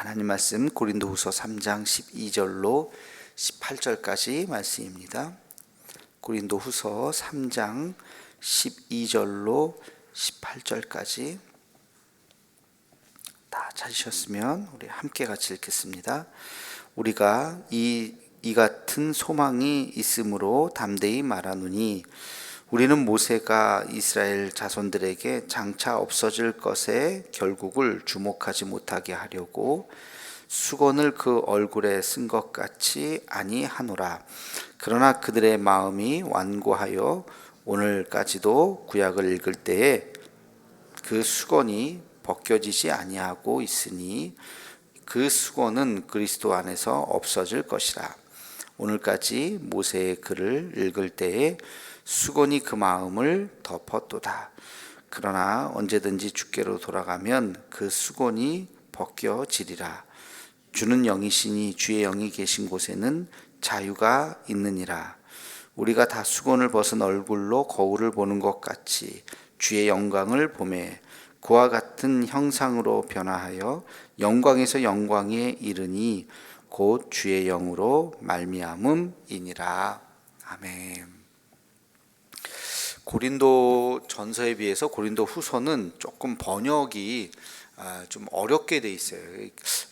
하나님 말씀 고린도후서 3장 12절로 18절까지 말씀입니다. 고린도후서 3장 12절로 18절까지 다 찾으셨으면 우리 함께 같이 읽겠습니다. 우리가 이 같은 소망이 있으므로 담대히 말하노니 우리는 모세가 이스라엘 자손들에게 장차 없어질 것에 결국을 주목하지 못하게 하려고 수건을 그 얼굴에 쓴 것 같이 아니하노라. 그러나 그들의 마음이 완고하여 오늘까지도 구약을 읽을 때에 그 수건이 벗겨지지 아니하고 있으니 그 수건은 그리스도 안에서 없어질 것이라. 오늘까지 모세의 글을 읽을 때에 수건이 그 마음을 덮었도다. 그러나 언제든지 주께로 돌아가면 그 수건이 벗겨지리라. 주는 영이시니 주의 영이 계신 곳에는 자유가 있느니라. 우리가 다 수건을 벗은 얼굴로 거울을 보는 것 같이 주의 영광을 보매 그와 같은 형상으로 변화하여 영광에서 영광에 이르니 곧 주의 영으로 말미암음이니라. 아멘. 고린도 전서에 비해서 고린도 후서는 조금 번역이 좀 어렵게 돼 있어요.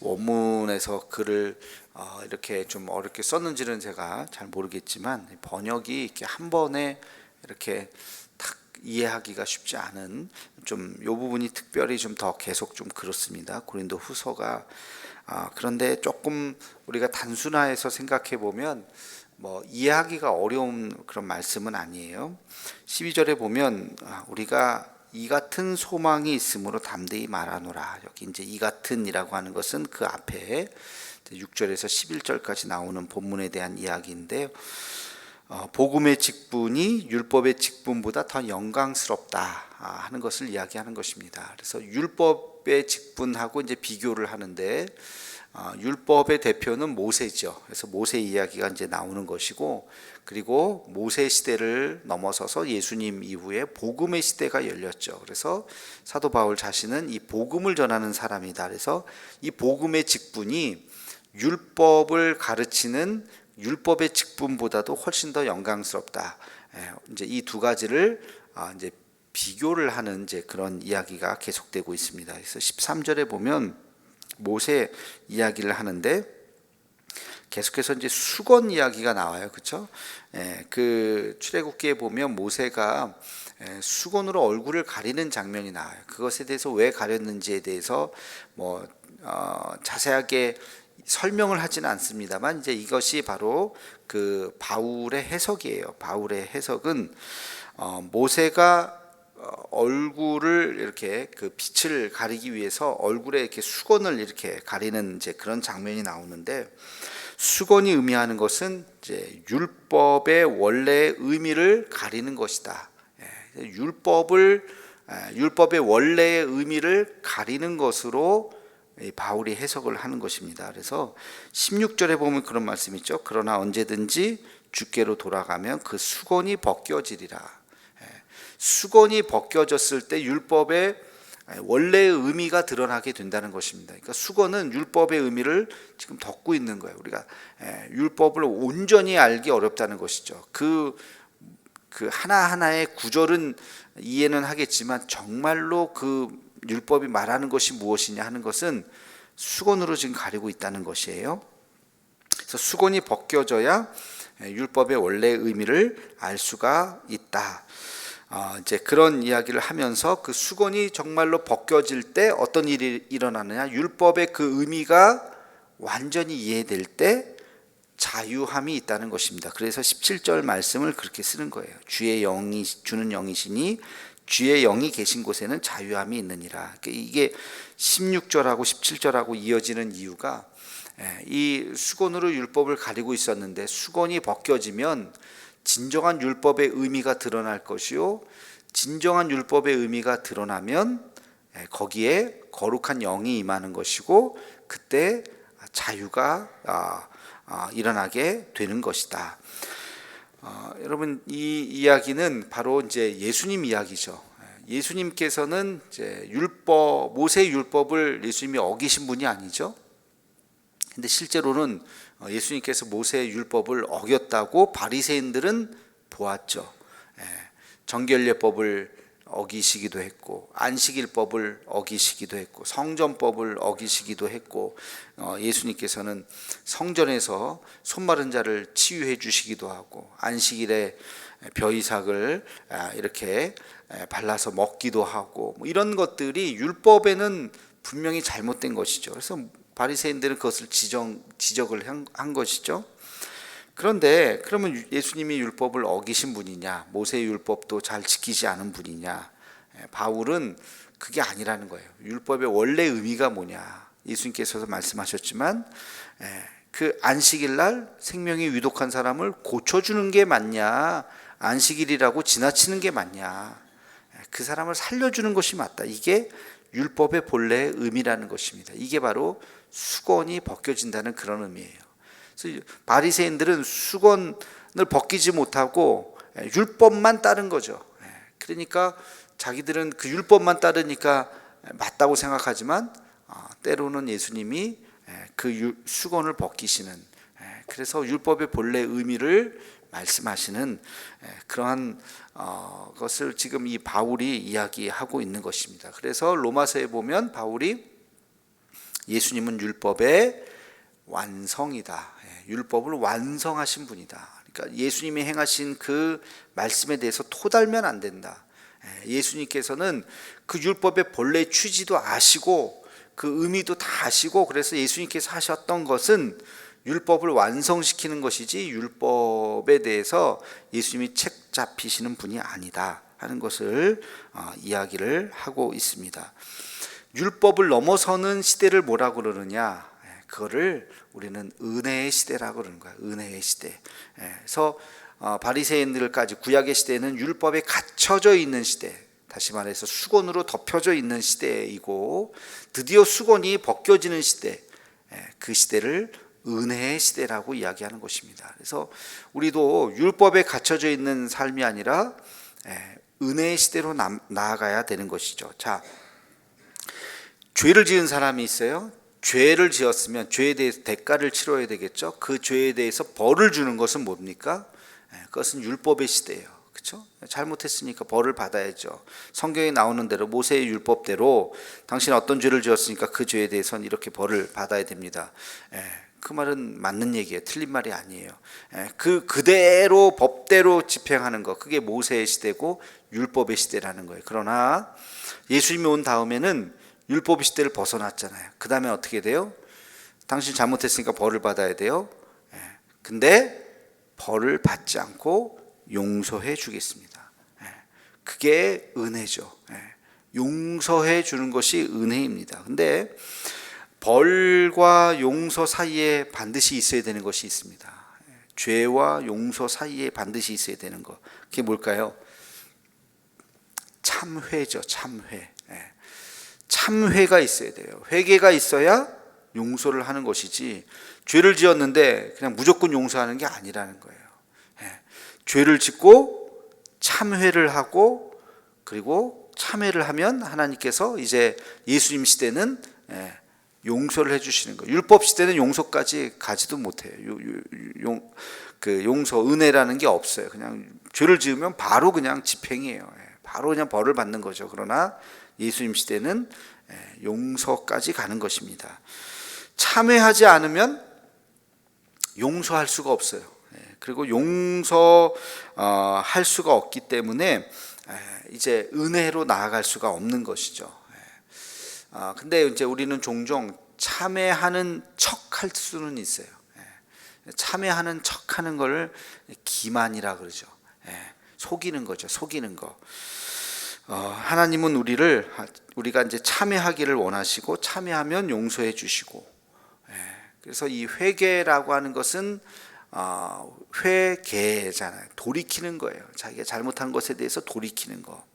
원문에서 글을 이렇게 좀 어렵게 썼는지는 제가 잘 모르겠지만 번역이 이렇게 한 번에 이렇게 딱 이해하기가 쉽지 않은 좀 이 부분이 특별히 좀 더 계속 좀 그렇습니다. 고린도 후서가 그런데 조금 우리가 단순화해서 생각해 보면 이해하기가 어려운 그런 말씀은 아니에요. 12절에 보면 우리가 이 같은 소망이 있으므로 담대히 말하노라. 여기 이제 이 같은이라고 하는 것은 그 앞에 6절에서 11절까지 나오는 본문에 대한 이야기인데 복음의 직분이 율법의 직분보다 더 영광스럽다 하는 것을 이야기하는 것입니다. 그래서 율법의 직분하고 이제 비교를 하는데 율법의 대표는 모세죠. 그래서 모세 이야기가 이제 나오는 것이고, 그리고 모세 시대를 넘어서서 예수님 이후에 복음의 시대가 열렸죠. 그래서 사도 바울 자신은 이 복음을 전하는 사람이다. 그래서 이 복음의 직분이 율법을 가르치는 율법의 직분보다도 훨씬 더 영광스럽다. 이제 이 두 가지를 이제 비교를 하는 이제 그런 이야기가 계속되고 있습니다. 그래서 13절에 보면 모세 이야기를 하는데 계속해서 이제 수건 이야기가 나와요. 그렇죠? 그 출애굽기에 보면 모세가 수건으로 얼굴을 가리는 장면이 나와요. 그것에 대해서 왜 가렸는지에 대해서 자세하게 설명을 하지는 않습니다만 이제 이것이 바로 그 바울의 해석이에요. 바울의 해석은 모세가 얼굴을 이렇게 그 빛을 가리기 위해서 얼굴에 이렇게 수건을 이렇게 가리는 이제 그런 장면이 나오는데, 수건이 의미하는 것은 이제 율법의 원래의 의미를 가리는 것이다. 율법의 원래의 의미를 가리는 것으로 바울이 해석을 하는 것입니다. 그래서 16절에 보면 그런 말씀이 있죠. 그러나 언제든지 주께로 돌아가면 그 수건이 벗겨지리라. 수건이 벗겨졌을 때 율법의 원래의 의미가 드러나게 된다는 것입니다. 그러니까 수건은 율법의 의미를 지금 덮고 있는 거예요. 우리가 율법을 온전히 알기 어렵다는 것이죠. 그 하나하나의 구절은 이해는 하겠지만 정말로 그 율법이 말하는 것이 무엇이냐 하는 것은 수건으로 지금 가리고 있다는 것이에요. 그래서 수건이 벗겨져야 율법의 원래의 의미를 알 수가 있다. 이제 그런 이야기를 하면서 그 수건이 정말로 벗겨질 때 어떤 일이 일어나느냐, 율법의 그 의미가 완전히 이해될 때 자유함이 있다는 것입니다. 그래서 17절 말씀을 그렇게 쓰는 거예요. 주는 영이시니 주의 영이 계신 곳에는 자유함이 있느니라. 이게 16절하고 17절하고 이어지는 이유가 이 수건으로 율법을 가리고 있었는데 수건이 벗겨지면 진정한 율법의 의미가 드러날 것이요, 진정한 율법의 의미가 드러나면 거기에 거룩한 영이 임하는 것이고 그때 자유가 일어나게 되는 것이다. 여러분, 이 이야기는 바로 이제 예수님 이야기죠. 예수님께서는 이제 모세 율법을 예수님이 어기신 분이 아니죠. 근데 실제로는 예수님께서 모세의 율법을 어겼다고 바리새인들은 보았죠. 정결례법을 어기시기도 했고, 안식일법을 어기시기도 했고, 성전법을 어기시기도 했고, 예수님께서는 성전에서 손마른 자를 치유해 주시기도 하고, 안식일에 벼이삭을 이렇게 발라서 먹기도 하고, 이런 것들이 율법에는 분명히 잘못된 것이죠. 그래서 바리새인들은 그것을 지적을 한 것이죠. 그런데 그러면 예수님이 율법을 어기신 분이냐, 모세의 율법도 잘 지키지 않은 분이냐? 바울은 그게 아니라는 거예요. 율법의 원래 의미가 뭐냐? 예수님께서도 말씀하셨지만 그 안식일 날 생명이 위독한 사람을 고쳐주는 게 맞냐, 안식일이라고 지나치는 게 맞냐, 그 사람을 살려주는 것이 맞다. 이게 율법의 본래의 의미라는 것입니다. 이게 바로 수건이 벗겨진다는 그런 의미예요. 그래서 바리새인들은 수건을 벗기지 못하고 율법만 따른 거죠. 그러니까 자기들은 그 율법만 따르니까 맞다고 생각하지만 때로는 예수님이 그 수건을 벗기시는, 그래서 율법의 본래 의미를 말씀하시는 그러한 것을 지금 이 바울이 이야기하고 있는 것입니다. 그래서 로마서에 보면 바울이 예수님은 율법의 완성이다, 율법을 완성하신 분이다. 그러니까 예수님이 행하신 그 말씀에 대해서 토달면 안 된다. 예수님께서는 그 율법의 본래 취지도 아시고 그 의미도 다 아시고, 그래서 예수님께서 하셨던 것은 율법을 완성시키는 것이지 율법에 대해서 예수님이 책 잡히시는 분이 아니다 하는 것을 이야기를 하고 있습니다. 율법을 넘어서는 시대를 뭐라고 그러느냐? 그거를 우리는 은혜의 시대라고 그러는 거야. 은혜의 시대. 그래서 바리새인들까지 구약의 시대는 율법에 갇혀져 있는 시대, 다시 말해서 수건으로 덮여져 있는 시대이고, 드디어 수건이 벗겨지는 시대, 그 시대를 은혜의 시대라고 이야기하는 것입니다. 그래서 우리도 율법에 갇혀져 있는 삶이 아니라 은혜의 시대로 나아가야 되는 것이죠. 자, 죄를 지은 사람이 있어요. 죄를 지었으면 죄에 대해서 대가를 치러야 되겠죠. 그 죄에 대해서 벌을 주는 것은 뭡니까? 그것은 율법의 시대예요. 그렇죠? 잘못했으니까 벌을 받아야죠. 성경에 나오는 대로 모세의 율법대로 당신 어떤 죄를 지었으니까 그 죄에 대해서는 이렇게 벌을 받아야 됩니다. 그 말은 맞는 얘기예요. 틀린 말이 아니에요. 그대로 법대로 집행하는 것, 그게 모세의 시대고 율법의 시대라는 거예요. 그러나 예수님이 온 다음에는 율법의 시대를 벗어났잖아요. 그 다음에 어떻게 돼요? 당신 잘못했으니까 벌을 받아야 돼요. 근데 벌을 받지 않고 용서해 주겠습니다. 그게 은혜죠. 용서해 주는 것이 은혜입니다. 근데 벌과 용서 사이에 반드시 있어야 되는 것이 있습니다. 죄와 용서 사이에 반드시 있어야 되는 것, 그게 뭘까요? 참회죠. 참회. 참회가 있어야 돼요. 회개가 있어야 용서를 하는 것이지, 죄를 지었는데 그냥 무조건 용서하는 게 아니라는 거예요. 죄를 짓고 참회를 하고, 그리고 참회를 하면 하나님께서 이제 예수님 시대는 용서를 해주시는 거예요. 율법 시대는 용서까지 가지도 못해요. 용서, 은혜라는 게 없어요. 그냥 죄를 지으면 바로 그냥 집행이에요. 바로 그냥 벌을 받는 거죠. 그러나 예수님 시대는 용서까지 가는 것입니다. 참회하지 않으면 용서할 수가 없어요. 그리고 용서할 수가 없기 때문에 이제 은혜로 나아갈 수가 없는 것이죠. 근데 이제 우리는 종종 참회하는 척 할 수는 있어요. 참회하는 척 하는 걸 기만이라 그러죠. 속이는 거죠. 속이는 거. 하나님은 우리가 이제 참회하기를 원하시고, 참회하면 용서해 주시고, 그래서 이 회개라고 하는 것은 회개잖아요. 돌이키는 거예요. 자기가 잘못한 것에 대해서 돌이키는 거.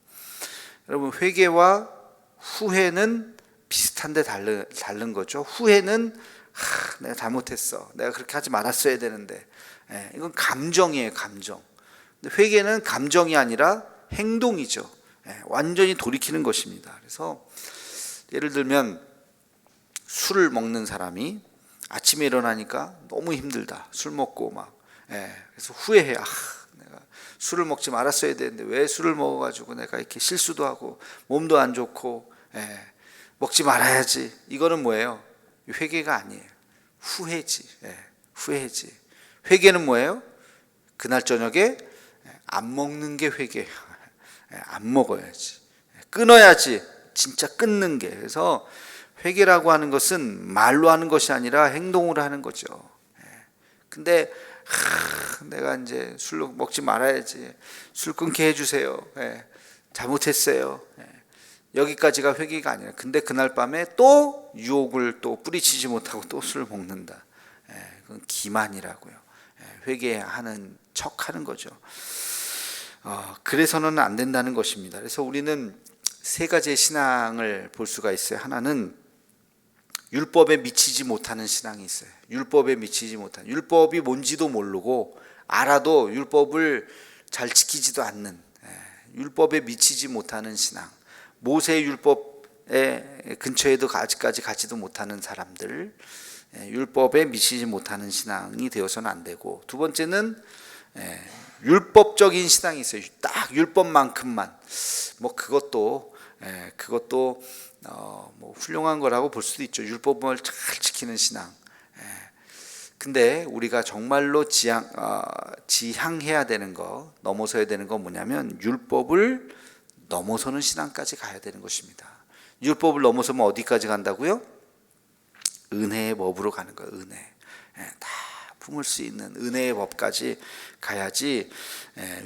여러분, 회개와 후회는 비슷한데 다른 거죠. 후회는 내가 잘못했어, 내가 그렇게 하지 말았어야 되는데, 이건 감정이에요. 감정. 근데 회개는 감정이 아니라 행동이죠. 완전히 돌이키는 것입니다. 그래서 예를 들면 술을 먹는 사람이 아침에 일어나니까 너무 힘들다. 술 먹고 막. 그래서 후회해. 내가 술을 먹지 말았어야 되는데 왜 술을 먹어가지고 내가 이렇게 실수도 하고 몸도 안 좋고, 먹지 말아야지. 이거는 뭐예요? 회개가 아니에요. 후회지. 후회지. 회개는 뭐예요? 그날 저녁에 안 먹는 게 회개예요. 안 먹어야지. 끊어야지. 진짜 끊는 게. 그래서 회개라고 하는 것은 말로 하는 것이 아니라 행동으로 하는 거죠. 근데 내가 이제 술 먹지 말아야지. 술 끊게 해주세요. 잘못했어요. 여기까지가 회개가 아니라, 근데 그날 밤에 또 유혹을 또 뿌리치지 못하고 또 술을 먹는다. 그건 기만이라고요. 회개하는 척하는 거죠. 그래서는 안 된다는 것입니다. 그래서 우리는 세 가지의 신앙을 볼 수가 있어요. 하나는 율법에 미치지 못하는 신앙이 있어요. 율법에 미치지 못하는, 율법이 뭔지도 모르고 알아도 율법을 잘 지키지도 않는, 율법에 미치지 못하는 신앙. 모세의 율법의 근처에도 아직까지 가지도 못하는 사람들, 율법에 미치지 못하는 신앙이 되어서는 안 되고, 두 번째는 율법적인 신앙이 있어요. 딱 율법만큼만. 뭐 그것도 뭐 훌륭한 거라고 볼 수도 있죠. 율법을 잘 지키는 신앙. 근데 우리가 정말로 지향해야 되는 거, 넘어서야 되는 건 뭐냐면 율법을 넘어서는 신앙까지 가야 되는 것입니다. 율법을 넘어서면 어디까지 간다고요? 은혜의 법으로 가는 거예요. 은혜. 다 품을 수 있는 은혜의 법까지 가야지,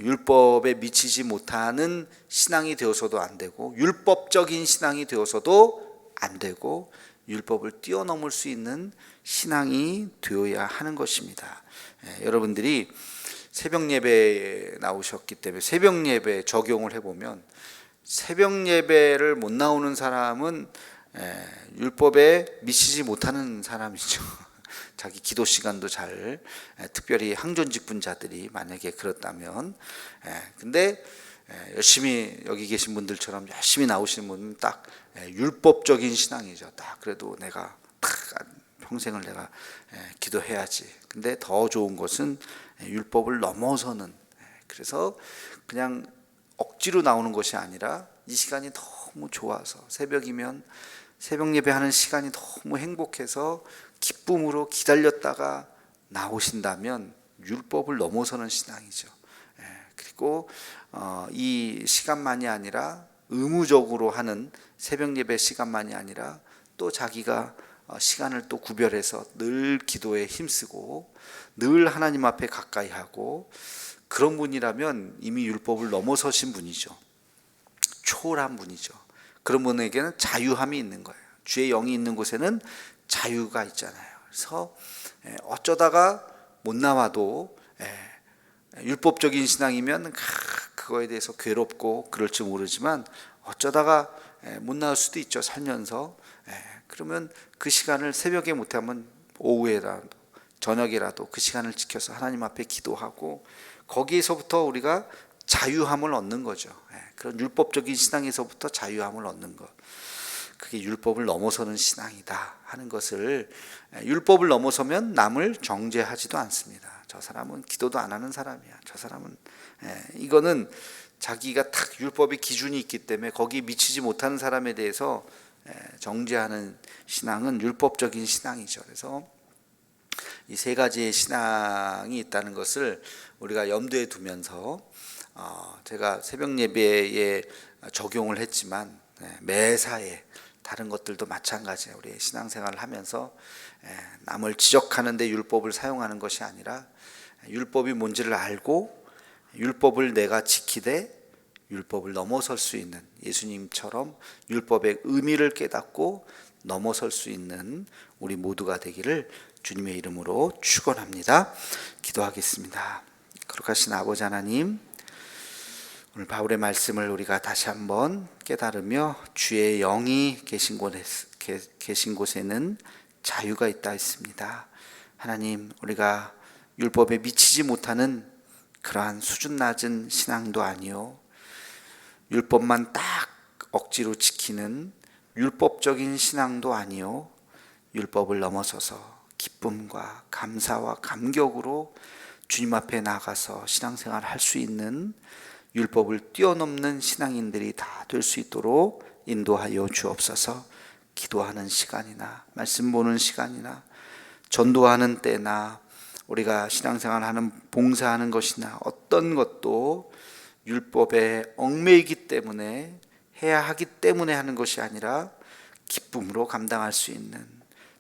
율법에 미치지 못하는 신앙이 되어서도 안 되고, 율법적인 신앙이 되어서도 안 되고, 율법을 뛰어넘을 수 있는 신앙이 되어야 하는 것입니다. 여러분들이 새벽 예배에 나오셨기 때문에 새벽 예배 적용을 해보면, 새벽 예배를 못 나오는 사람은 율법에 미치지 못하는 사람이죠. 자기 기도 시간도 잘, 특별히 항존직분자들이 만약에 그렇다면. 근데 열심히 여기 계신 분들처럼 열심히 나오시는 분은 딱 율법적인 신앙이죠. 딱 그래도 내가 평생을 내가 기도해야지. 근데 더 좋은 것은 율법을 넘어서는, 그래서 그냥 억지로 나오는 것이 아니라 이 시간이 너무 좋아서, 새벽이면 새벽 예배하는 시간이 너무 행복해서 기쁨으로 기다렸다가 나오신다면 율법을 넘어서는 신앙이죠. 그리고 이 시간만이 아니라 의무적으로 하는 새벽 예배 시간만이 아니라 또 자기가 시간을 또 구별해서 늘 기도에 힘쓰고 늘 하나님 앞에 가까이 하고, 그런 분이라면 이미 율법을 넘어서신 분이죠. 초월한 분이죠. 그런 분에게는 자유함이 있는 거예요. 주의 영이 있는 곳에는 자유가 있잖아요. 그래서 어쩌다가 못 나와도, 율법적인 신앙이면 그거에 대해서 괴롭고 그럴지 모르지만, 어쩌다가 못 나올 수도 있죠. 살면서. 그러면 그 시간을 새벽에 못하면 오후에라도 저녁이라도 그 시간을 지켜서 하나님 앞에 기도하고, 거기에서부터 우리가 자유함을 얻는 거죠. 그런 율법적인 신앙에서부터 자유함을 얻는 것, 그게 율법을 넘어서는 신앙이다 하는 것을, 율법을 넘어서면 남을 정죄하지도 않습니다. 저 사람은 기도도 안 하는 사람이야. 저 사람은, 이거는 자기가 딱 율법의 기준이 있기 때문에 거기에 미치지 못하는 사람에 대해서 정죄하는 신앙은 율법적인 신앙이죠. 그래서 이 세 가지의 신앙이 있다는 것을 우리가 염두에 두면서, 제가 새벽 예배에 적용을 했지만 매사에 다른 것들도 마찬가지예요. 우리 신앙생활을 하면서 남을 지적하는 데 율법을 사용하는 것이 아니라, 율법이 뭔지를 알고 율법을 내가 지키되 율법을 넘어설 수 있는, 예수님처럼 율법의 의미를 깨닫고 넘어설 수 있는 우리 모두가 되기를 주님의 이름으로 축원합니다. 기도하겠습니다. 거룩하신 아버지 하나님, 오늘 바울의 말씀을 우리가 다시 한번 깨달으며, 주의 영이 계신 곳에는 자유가 있다 했습니다. 하나님, 우리가 율법에 미치지 못하는 그러한 수준 낮은 신앙도 아니요, 율법만 딱 억지로 지키는 율법적인 신앙도 아니요, 율법을 넘어서서 기쁨과 감사와 감격으로 주님 앞에 나가서 신앙생활 할 수 있는, 율법을 뛰어넘는 신앙인들이 다 될 수 있도록 인도하여 주옵소서. 기도하는 시간이나 말씀 보는 시간이나 전도하는 때나 우리가 신앙생활하는 봉사하는 것이나 어떤 것도 율법에 얽매이기 때문에, 해야 하기 때문에 하는 것이 아니라 기쁨으로 감당할 수 있는,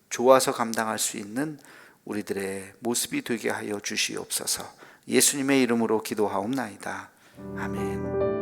좋아서 감당할 수 있는 우리들의 모습이 되게 하여 주시옵소서. 예수님의 이름으로 기도하옵나이다. 아멘.